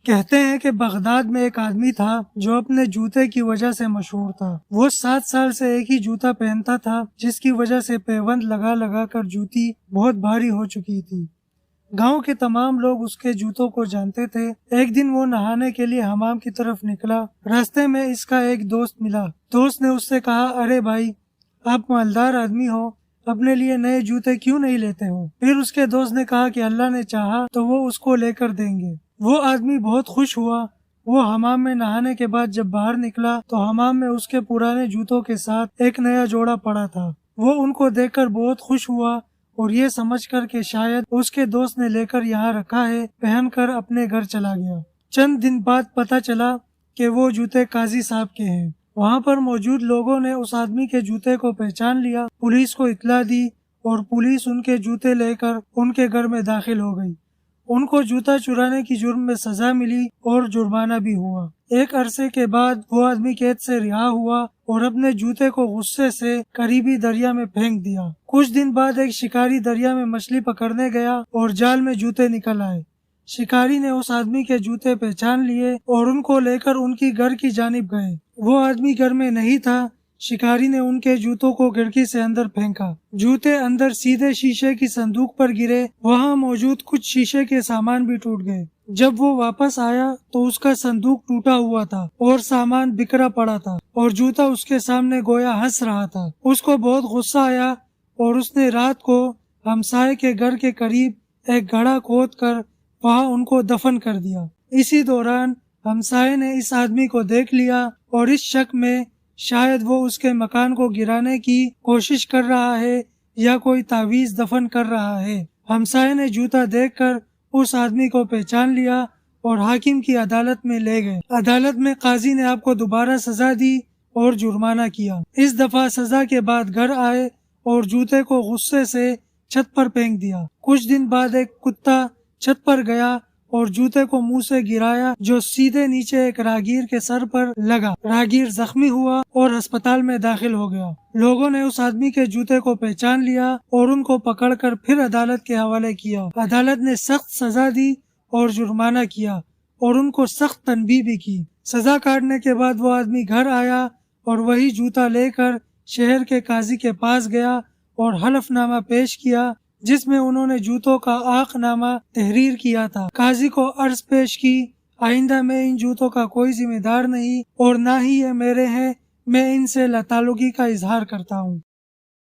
کہتے ہیں کہ بغداد میں ایک آدمی تھا جو اپنے جوتے کی وجہ سے مشہور تھا۔ وہ 7 سال سے ایک ہی جوتا پہنتا تھا، جس کی وجہ سے پیوند لگا لگا کر جوتی بہت بھاری ہو چکی تھی۔ گاؤں کے تمام لوگ اس کے جوتوں کو جانتے تھے۔ ایک دن وہ نہانے کے لیے حمام کی طرف نکلا۔ راستے میں اس کا ایک دوست ملا۔ دوست نے اس سے کہا، ارے بھائی، آپ مالدار آدمی ہو، اپنے لیے نئے جوتے کیوں نہیں لیتے ہو؟ پھر اس کے دوست نے کہا کہ اللہ نے چاہا تو وہ اس کو لے کر دیں گے۔ وہ آدمی بہت خوش ہوا۔ وہ حمام میں نہانے کے بعد جب باہر نکلا تو حمام میں اس کے پرانے جوتوں کے ساتھ ایک نیا جوڑا پڑا تھا۔ وہ ان کو دیکھ کر بہت خوش ہوا اور یہ سمجھ کر کہ شاید اس کے دوست نے لے کر یہاں رکھا ہے، پہن کر اپنے گھر چلا گیا۔ چند دن بعد پتہ چلا کہ وہ جوتے قاضی صاحب کے ہیں۔ وہاں پر موجود لوگوں نے اس آدمی کے جوتے کو پہچان لیا، پولیس کو اطلاع دی اور پولیس ان کے جوتے لے کر ان کے گھر میں داخل ہو گئی۔ ان کو جوتا چرانے کی جرم میں سزا ملی اور جرمانہ بھی ہوا۔ ایک عرصے کے بعد وہ آدمی قید سے رہا ہوا اور اپنے جوتے کو غصے سے قریبی دریا میں پھینک دیا۔ کچھ دن بعد ایک شکاری دریا میں مچھلی پکڑنے گیا اور جال میں جوتے نکل آئے۔ شکاری نے اس آدمی کے جوتے پہچان لیے اور ان کو لے کر ان کی گھر کی جانب گئے۔ وہ آدمی گھر میں نہیں تھا۔ شکاری نے ان کے جوتوں کو کھڑکی سے اندر پھینکا۔ جوتے اندر سیدھے شیشے کی صندوق پر گرے۔ وہاں موجود کچھ شیشے کے سامان بھی ٹوٹ گئے۔ جب وہ واپس آیا تو اس کا صندوق ٹوٹا ہوا تھا اور سامان بکھرا پڑا تھا اور جوتا اس کے سامنے گویا ہنس رہا تھا۔ اس کو بہت غصہ آیا اور اس نے رات کو ہمسائے کے گھر کے قریب ایک گڑھا کھود کر وہاں ان کو دفن کر دیا۔ اسی دوران ہمسائے نے اس آدمی کو دیکھ لیا اور اس شک میں شاید وہ اس کے مکان کو گرانے کی کوشش کر رہا ہے یا کوئی تعویذ دفن کر رہا ہے۔ ہمسائے نے جوتا دیکھ کر اس آدمی کو پہچان لیا اور حاکم کی عدالت میں لے گئے۔ عدالت میں قاضی نے آپ کو دوبارہ سزا دی اور جرمانہ کیا۔ اس دفعہ سزا کے بعد گھر آئے اور جوتے کو غصے سے چھت پر پھینک دیا۔ کچھ دن بعد ایک کتا چھت پر گیا اور جوتے کو منہ سے گرایا جو سیدھے نیچے ایک راہگیر کے سر پر لگا۔ راہگیر زخمی ہوا اور ہسپتال میں داخل ہو گیا۔ لوگوں نے اس آدمی کے جوتے کو پہچان لیا اور ان کو پکڑ کر پھر عدالت کے حوالے کیا۔ عدالت نے سخت سزا دی اور جرمانہ کیا اور ان کو سخت تنبیہ بھی کی۔ سزا کاٹنے کے بعد وہ آدمی گھر آیا اور وہی جوتا لے کر شہر کے قاضی کے پاس گیا اور حلف نامہ پیش کیا جس میں انہوں نے جوتوں کا عاق نامہ تحریر کیا تھا۔ قاضی کو عرض پیش کی، آئندہ میں ان جوتوں کا کوئی ذمہ دار نہیں اور نہ ہی یہ میرے ہیں، میں ان سے تعلقی کا اظہار کرتا ہوں۔